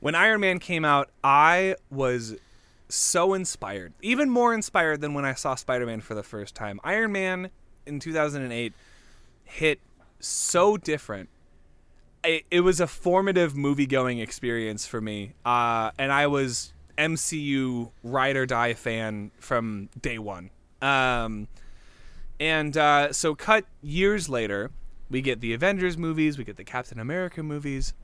when Iron Man came out, I was so inspired, even more inspired than when I saw Spider-Man for the first time. Iron Man in 2008 hit so different. It was a formative movie-going experience for me, and I was MCU ride or die fan from day one. So cut years later, we get the Avengers movies, we get the Captain America movies,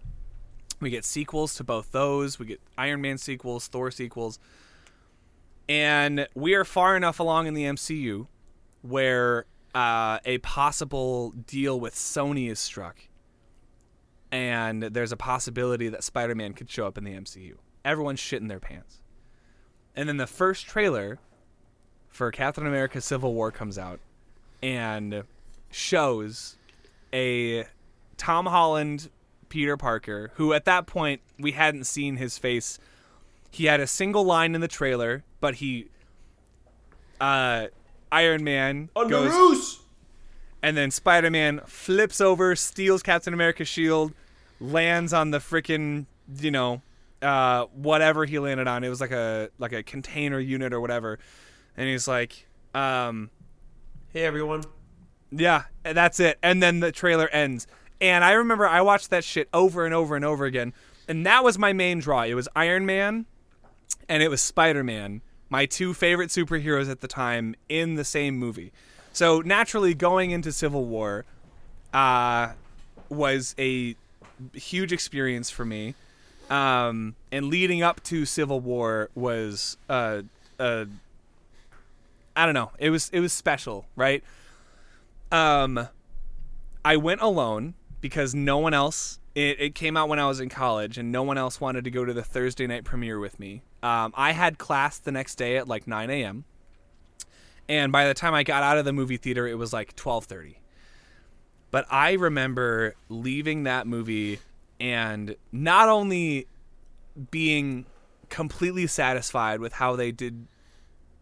we get sequels to both those, we get Iron Man sequels, Thor sequels, and we are far enough along in the MCU where a possible deal with Sony is struck, and there's a possibility that Spider-Man could show up in the MCU. Everyone's shitting their pants. And then the first trailer for Captain America Civil War comes out and shows a Tom Holland Peter Parker, who at that point we hadn't seen his face. He had a single line in the trailer, but Iron Man goes, and then Spider-Man flips over, steals Captain America's shield, lands on the frickin', whatever he landed on. It was like a container unit or whatever. And he's like, hey everyone. Yeah, that's it. And then the trailer ends. And I remember I watched that shit over and over and over again. And that was my main draw. It was Iron Man and it was Spider-Man, my two favorite superheroes at the time, in the same movie. So naturally, going into Civil War was a huge experience for me. And leading up to Civil War was I don't know. It was special, right? I went alone because no one else. It came out when I was in college, and no one else wanted to go to the Thursday night premiere with me. I had class the next day at like 9 a.m. And by the time I got out of the movie theater, it was like 12:30. But I remember leaving that movie and not only being completely satisfied with how they did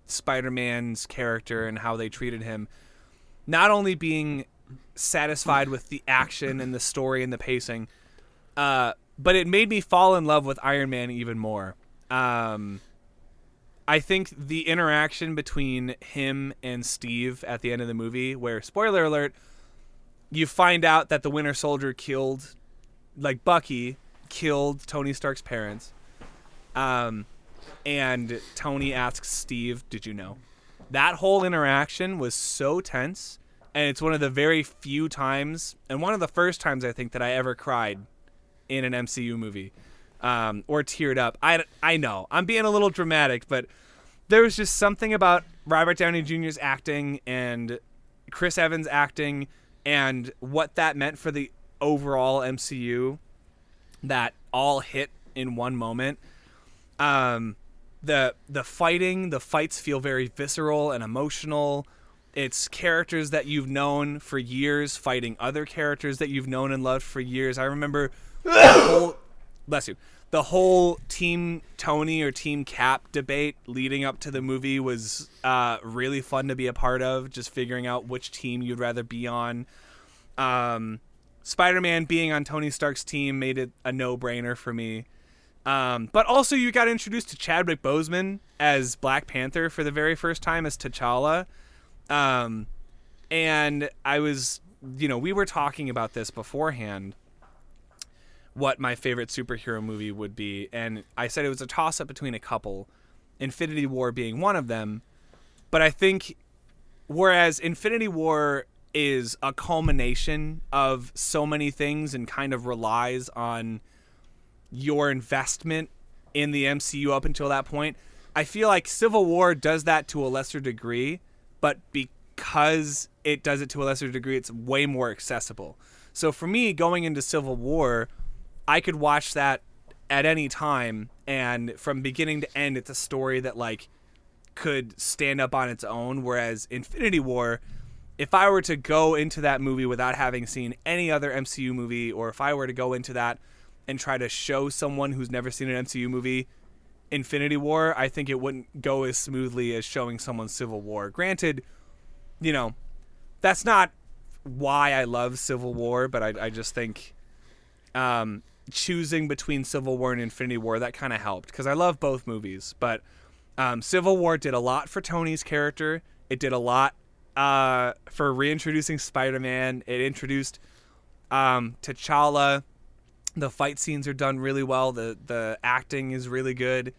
Spider-Man's character and how they treated him, not only being satisfied with the action and the story and the pacing, but it made me fall in love with Iron Man even more. I think the interaction between him and Steve at the end of the movie, where, spoiler alert, you find out that the Winter Soldier Bucky killed Tony Stark's parents. And Tony asks Steve, "Did you know?" That whole interaction was so tense, and it's one of the very few times, and one of the first times I think that I ever cried in an MCU movie, or teared up. I know I'm being a little dramatic, but there was just something about Robert Downey Jr.'s acting and Chris Evans' acting and what that meant for the overall MCU that all hit in one moment. The fights feel very visceral and emotional. It's characters that you've known for years fighting other characters that you've known and loved for years. I remember the whole Team Tony or Team Cap debate leading up to the movie was really fun to be a part of, just figuring out which team you'd rather be on. Spider-Man being on Tony Stark's team made it a no-brainer for me. But also you got introduced to Chadwick Boseman as Black Panther for the very first time as T'Challa. And I was, we were talking about this beforehand, what my favorite superhero movie would be. And I said it was a toss-up between a couple, Infinity War being one of them. But I think whereas Infinity War is a culmination of so many things and kind of relies on your investment in the MCU up until that point, I feel like Civil War does that to a lesser degree, but because it does it to a lesser degree, it's way more accessible. So for me, going into Civil War, I could watch that at any time, and from beginning to end, it's a story that could stand up on its own, whereas Infinity War, if I were to go into that movie without having seen any other MCU movie, or if I were to go into that and try to show someone who's never seen an MCU movie Infinity War, I think it wouldn't go as smoothly as showing someone Civil War. Granted, that's not why I love Civil War, but I just think choosing between Civil War and Infinity War, that kind of helped because I love both movies. But Civil War did a lot for Tony's character. It did a lot for reintroducing Spider-Man. It introduced T'Challa. The fight scenes are done really well. The acting is really good.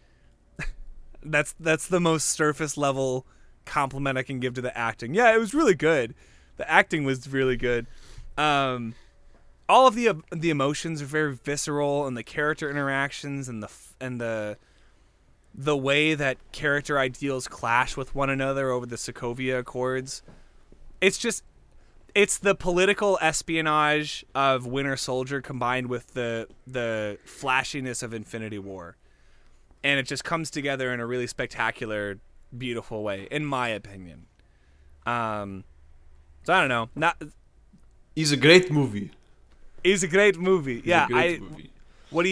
That's the most surface level compliment I can give to the acting. Yeah, it was really good. The acting was really good. All of the emotions are very visceral, and the character interactions and the way that character ideals clash with one another over the Sokovia Accords. It's the political espionage of Winter Soldier combined with the flashiness of Infinity War. And it just comes together in a really spectacular, beautiful way, in my opinion. So I don't know. He's a great movie. It's a great movie. He's a great movie. What do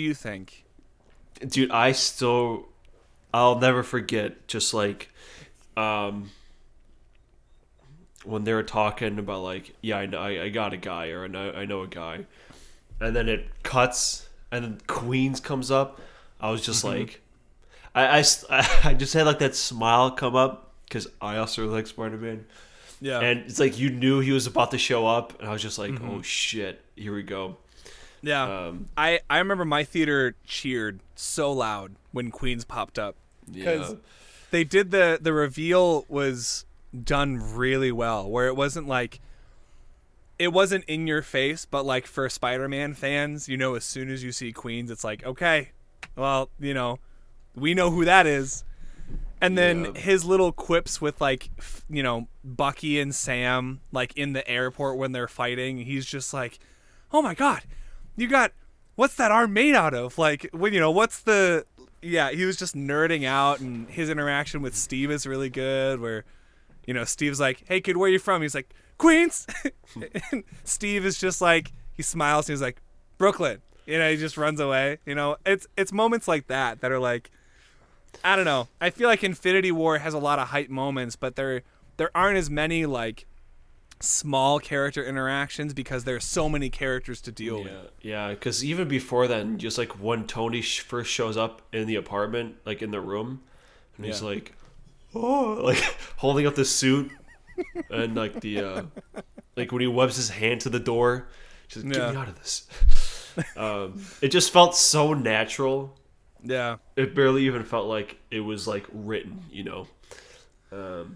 you think? Dude, I'll never forget just like when they were talking about like, yeah, I got a guy, or I know a guy. And then it cuts and then Queens comes up. I was just like I just had like that smile come up because I also really like Spider-Man. Yeah. And it's like you knew he was about to show up, and I was just like, oh shit, here we go. Yeah. I remember my theater cheered so loud when Queens popped up. Because they did the reveal was done really well, where it wasn't in your face, but like for Spider-Man fans, as soon as you see Queens, it's like, okay, well, we know who that is. And then his little quips with like, Bucky and Sam, like in the airport when they're fighting, he's just like, oh my God, what's that arm made out of? Like, he was just nerding out, and his interaction with Steve is really good, where, Steve's like, hey kid, where are you from? He's like, Queens. And Steve is just like, he smiles, and he's like, Brooklyn. He just runs away. It's moments like that are like, I don't know. I feel like Infinity War has a lot of hype moments, but there aren't as many like small character interactions because there's so many characters to deal with. Yeah, because even before then, just like when Tony first shows up in the apartment, like in the room, and he's like, oh, like holding up the suit, and like the like when he webs his hand to the door, just like, get me out of this. It just felt so natural. Yeah. It barely even felt like it was like written, But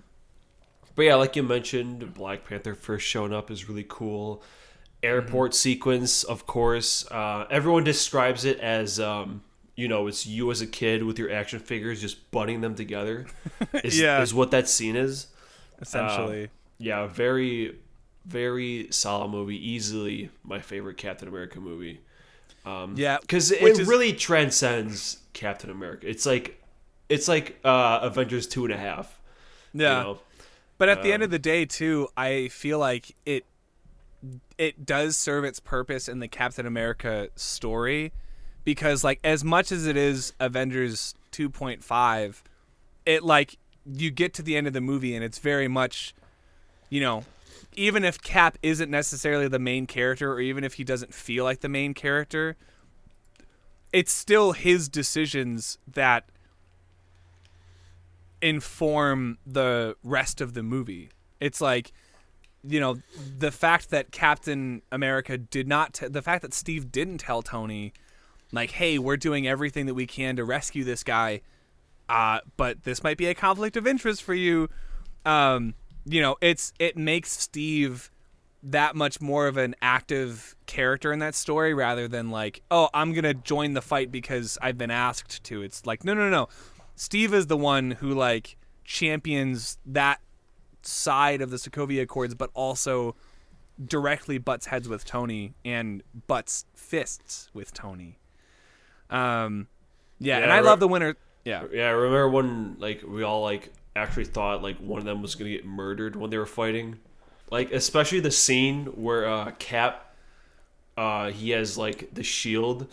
yeah, like you mentioned, Black Panther first showing up is really cool. Airport sequence, of course. Everyone describes it as, it's you as a kid with your action figures just butting them together. Is what that scene is. Essentially. Very, very solid movie. Easily my favorite Captain America movie. Because it really transcends Captain America. It's like Avengers 2.5. Yeah. But at the end of the day, too, I feel like it does serve its purpose in the Captain America story, because like as much as it is Avengers 2.5, it like you get to the end of the movie and it's very much, even if Cap isn't necessarily the main character, or even if he doesn't feel like the main character, it's still his decisions that inform the rest of the movie. It's like, the fact that Captain America the fact that Steve didn't tell Tony, like, hey, we're doing everything that we can to rescue this guy, but this might be a conflict of interest for you. It makes Steve that much more of an active character in that story, rather than like, oh, I'm gonna join the fight because I've been asked to. It's like, no. Steve is the one who like champions that side of the Sokovia Accords, but also directly butts heads with Tony and butts fists with Tony. And I love the winner. Yeah. Yeah, I remember when like we all like actually thought like one of them was gonna get murdered when they were fighting. Like especially the scene where Cap he has like the shield,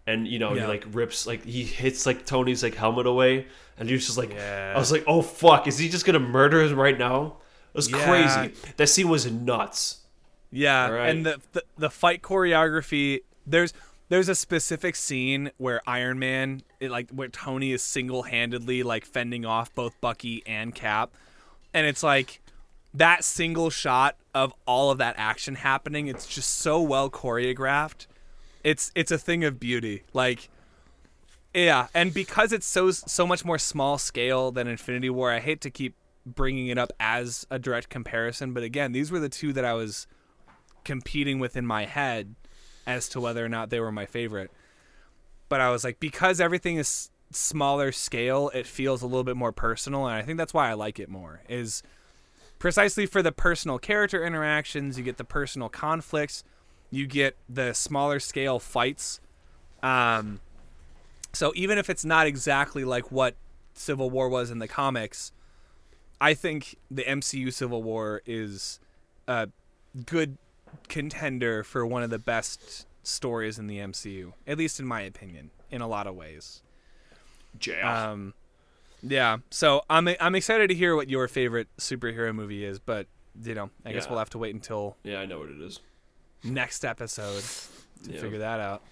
and he like rips, like he hits like Tony's like helmet away, and he was just like, I was like, oh fuck, is he just gonna murder him right now? It was crazy. That scene was nuts. Yeah, All right. and the fight choreography. There's a specific scene where Iron Man, where Tony is single-handedly like fending off both Bucky and Cap, and it's like that single shot of all of that action happening. It's just so well choreographed. It's a thing of beauty. Like, yeah, and because it's so much more small scale than Infinity War, I hate to keep bringing it up as a direct comparison, but again, these were the two that I was competing with in my head as to whether or not they were my favorite. But I was like, because everything is smaller scale, it feels a little bit more personal, and I think that's why I like it more, is precisely for the personal character interactions. You get the personal conflicts, you get the smaller scale fights. So even if it's not exactly like what Civil War was in the comics, I think the MCU Civil War is a good contender for one of the best stories in the MCU, at least in my opinion, in a lot of ways. Yeah. So I'm excited to hear what your favorite superhero movie is, but I guess we'll have to wait until I know what it is. next episode to figure that out.